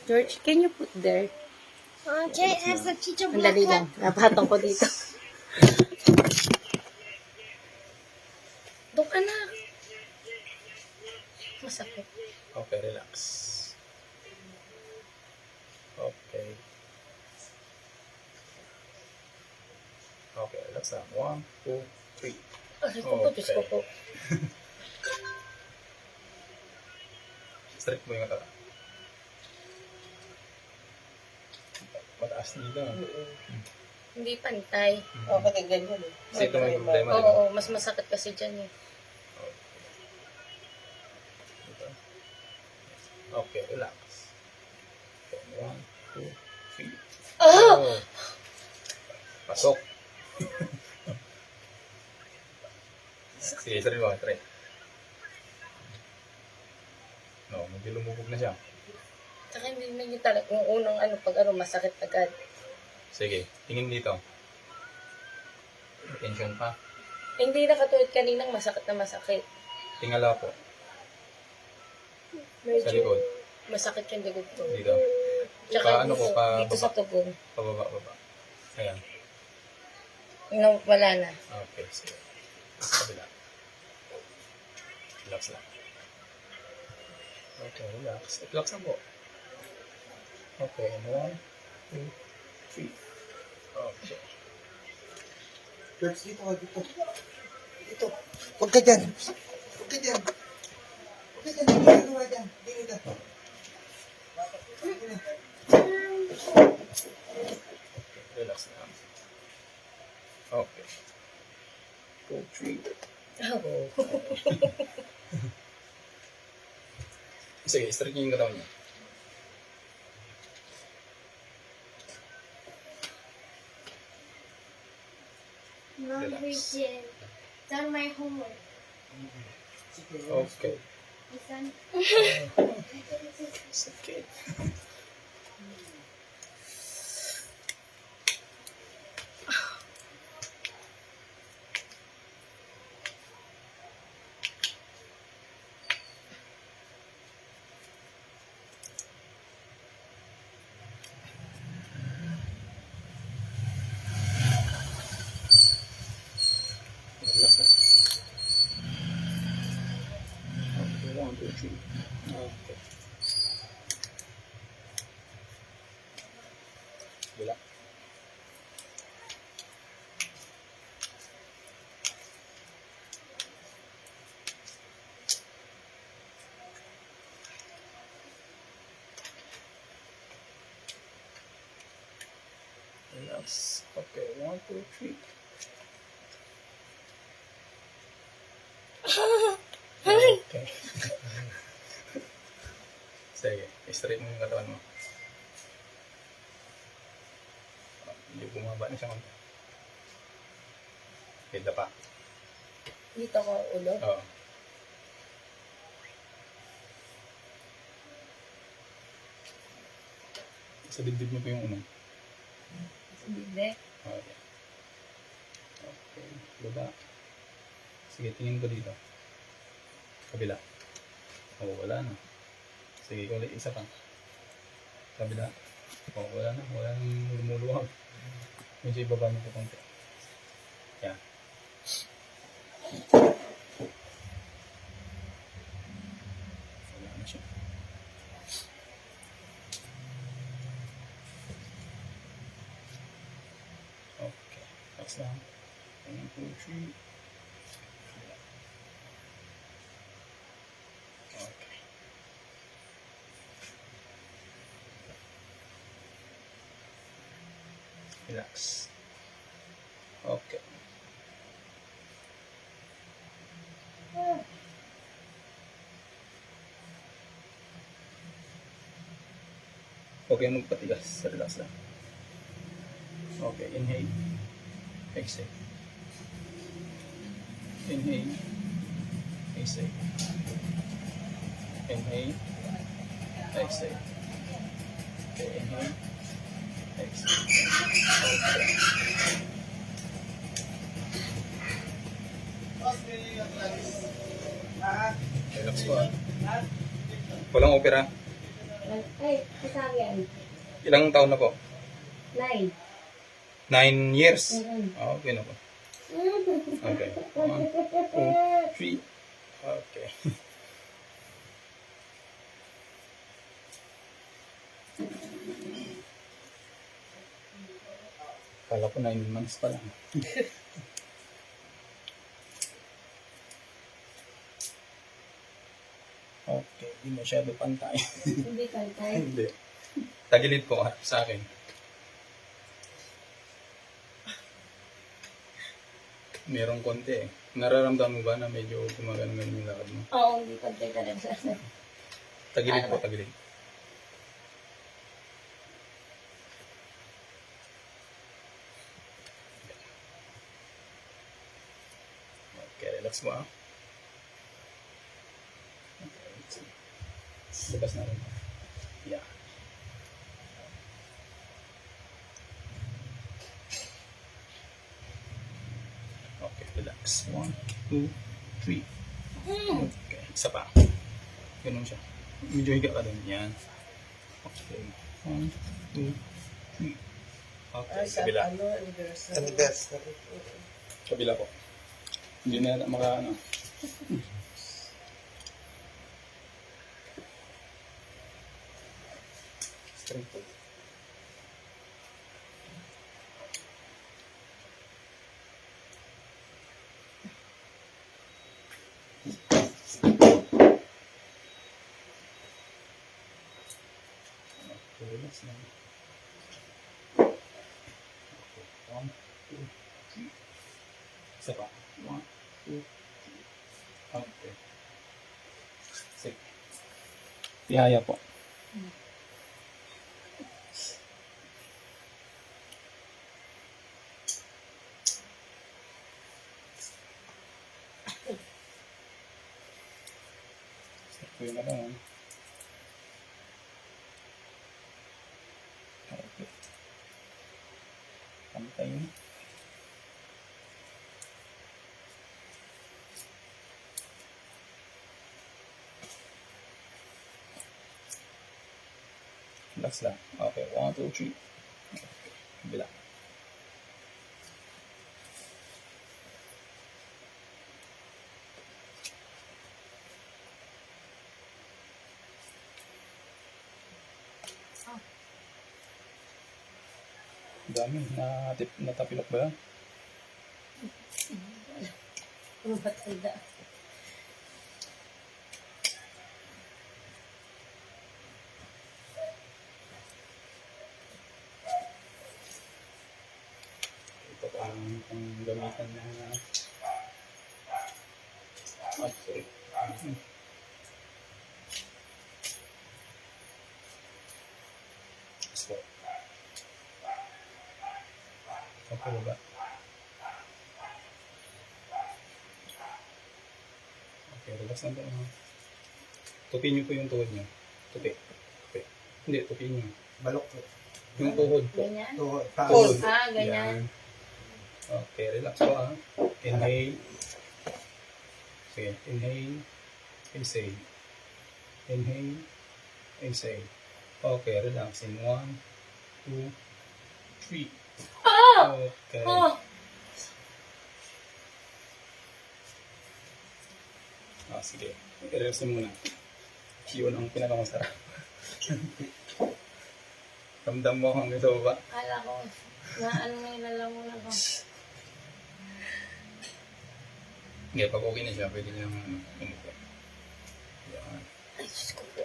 George, can you put there? Jay has a teacher Ang dali lang. Napatong ko dito. Doon anak. Masakit. Okay, relax. Okay. Okay, relax lang. 1, 2, 3. Ay, ko po, Diyos ko po. Straight mo yung kata. Mataas dito. Hindi pantay. O, kasi ganyan eh. Kasi ito may problema. Oo, mas masakit kasi dyan eh. Diba? Okay, relax. Okay, 1, 2, 3. Oh! Pasok. Sige, try mo. Try. No, medyo lumubog na siya. Saka hindi na yung talaga, yung unang pag masakit agad. Sige, tingin dito. Tension pa. Hindi na katulad kaninang masakit na masakit. Tingala po. Sa Medyo likod. masakit yung likod ko. Dito. Tsaka Paano dito, po? Pa dito sa baba? tugong. Pababa, baba. Ayan. Wala na. Okay, sige. Kabila. Relax lang. Okay, relax. Relax lang po. Okay, 1, 2, 3. Okay. George, dito ka, dito. Dito. Huwag ka dyan. Huwag ka dyan. Huwag ka dyan. Dito ka naman dyan. Dito ka. Relax lang. Okay. 2, 3. Oh. Sige, stretch niyo yung katawan niyo. Mom, we did. Done my homework. Okay. It's done. Sakit. Relax lang. Okay, 1, 2, 3. Okay. Bila. Relax. Okay, 1, 2, 3. Okay. Sige, straight mo yung katawan mo. Hindi bumaba na siya konti. Pida pa. Dito ko ulo. Oo. Sa dibdib mo po yung unong. Hindi. Okay. Okay. Baba. Sige, tingin ko dito. Kabila. Oo, wala na. Sige, ulit isa pa. Kabila. Oo, wala na. Wala nang lumuluwag. Medyo ibaba mo po konti. Yan. Wala na siya. Okay. Relax lang. 1, 2, 3. Okay. Relax. Okay. Okay, magpatigas. Relax lang. Okay, inhale. Exhale. Inhale. Exhale. Inhale. Exhale. Okay, inhale. Exhale. Okay. Relax po. Walang opera. Ay, kasagyan. Ilang taon na po? 9. 9 years? Mm-mm. Ah, okay na po. Okay. 1, 2, 3. Okay. Kala ko 9 months pa lang. Okay, hindi masyado pantay. Hindi kantay. Hindi. Tagilid po sa akin. Merong konti eh. Nararamdaman mo ba na medyo gumagano-gano yung lakad mo? Oo, hindi kantay talaga. Tagilid po, tagilid. Okay, relax mo ah. Okay, let's see. Labas na rin. Yeah. Okay, relax. 1, 2, 3. Okay, isa pa. Ganun siya. Medyo higa ka din. Yan. Okay. 1, 2, 3. Okay, kabila. Anniversary. Kabila po. Hindi na maka ano. Straight po. Relax lang. Okay. 1, 2, 3. Isa pa. 1, 2, 3. Okay. Sige. Tihaya po. Sige na lang. Okay. Pantay na. Relax lang. Okay, 1, 2, 3. Okay, kabila. Dami. Natapilok ba yan? Ang matanda. Ito pa ang gamitan na sorry. So, okay ba? Okay, relax lang tayo. Tupi niyo po yung tuhod niyo. Tupi. Tupi. Hindi, tupi niyo. Balok po. Yung tuhod po. Ganyan? Tuhod. Tuhod. Ah, ganyan. Yan. Okay, relax po ah. Inhale. Sige, inhale. Exhale. Inhale. Exhale. Okay, relax. In 1, 2, 3. Okay. Oh! Sige. I-relax mo muna. Yun ang pinakamasarap. Ramdam mo hanggang sa baba. Kala ko, na ano may lalamunan ko. Okay, pag okay na siya, pwede niyang umupo. Yan. Ay, Diyos ko po.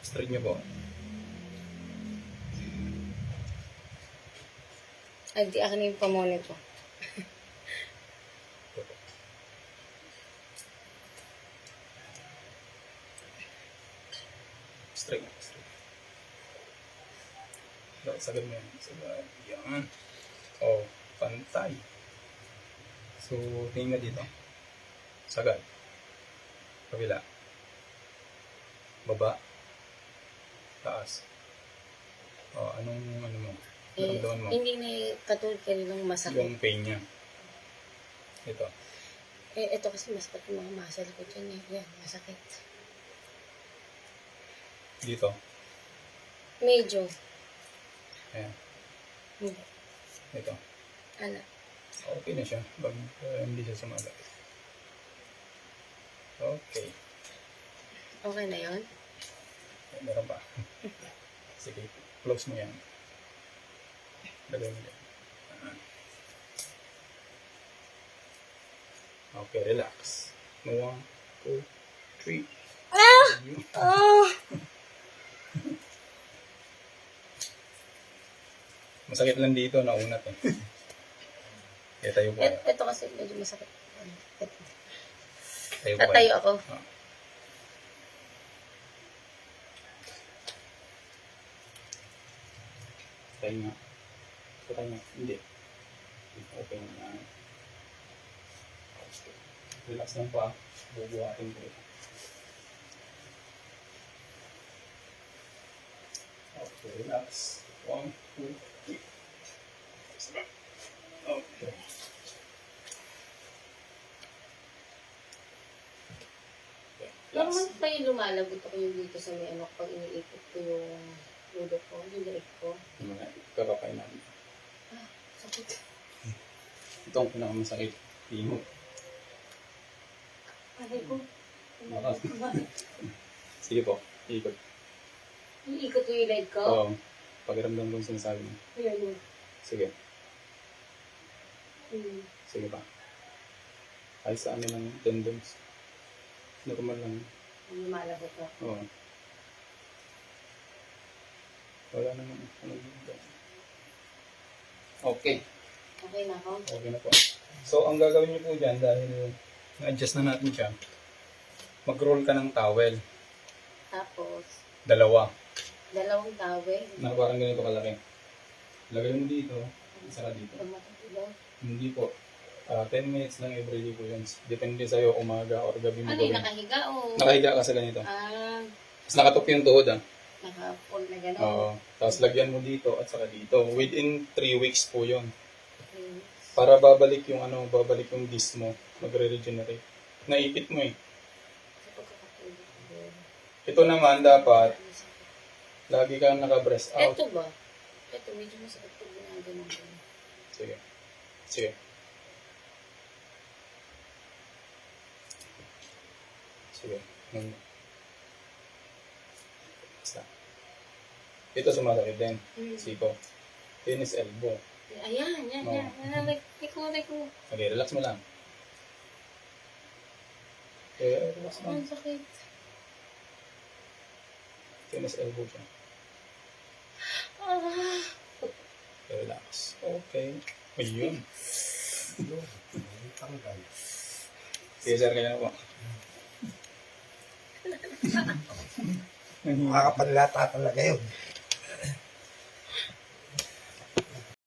Straight niyo po. Ay, di akin yung pamoni ko. Straight. Straight. Sagad mo yan. Sagad. Yan. Oh, pantay. So, tingin na dito. Sagad. Kabila. Baba. Taas. Oh, anong ano mo? Naramdaman mo? Hindi na katulad ka rin ng masakit. Yung pain niya. Ito. ito kasi masakit yung mga muscle ko dyan eh. Yan, masakit. Dito. Medyo. Ayan. Hindi. Ito. Ano? Okay na siya. Hindi siya sumagat. Okay. Okay na yun? Meron pa. Sige, close mo yan. Lagay mo yan. Okay, relax. 1, 2, 3. Masakit lang dito, naunat eh. Kaya tayo po. Ito kasi medyo masakit. Tayo po. Tatayo ako. Ah. Tayo nga. Tayo nga. Hindi. Okay na. Relax lang po ah. Bubuhatin ko. Okay, relax. 1, 2, 3. Okay. Normal pa yung lumalagot ako yung dito sa may ano pag iniikot ko yung ludo ko, yung leeg ko. Kakapay namin. Sakit. Ito ang pinakamasakit. Tingog. Aray ko. Lakas. Sige po, ikot. Iikot ko yung leg ko? Oo. Pakiramdam ko yung sinasabi mo. Ayan yun. Sige. Sige pa. Ay sa amin ng tendons. Normal lang. Lumalagot ako. Oo. Wala naman. Ano dito. Okay. Okay na ako? Okay na po. So, ang gagawin niyo po dyan dahil na-adjust na natin siya, mag-roll ka ng towel. Tapos, Dalawang towel. na parang ganito kalaki. Lagay mo dito, isa ka dito. Pag matutulog. Hindi po. 10 minutes lang every day po yun. Depende sa'yo, umaga or gabi mo Ano yung gawin. nakahiga o? Nakahiga ka sa ganito. Tapos nakatup yung tuhod ah. Naka-full na gano'n. Oo. Tapos lagyan mo dito at saka dito. Within 3 weeks po yun. Okay. Para babalik yung disc mo. Magre-regenerate. Naipit mo eh. Sa pagkakatulog ko. Ito naman dapat, lagi kang naka-breast out. Ito ba? Ito, medyo masakit pag ginaganon ko. Sige. Sige. Sige. Basta. Ito sumasakit din. Siko. Tennis elbow. Ayan, yan. Like ko. Okay, relax mo lang. Okay, relax lang. Ang sakit. Tennis elbow siya. Okay, relax. Okay. Ayun. Tanggal. Sige, sir, kaya na po. Makakapanlata talaga yun.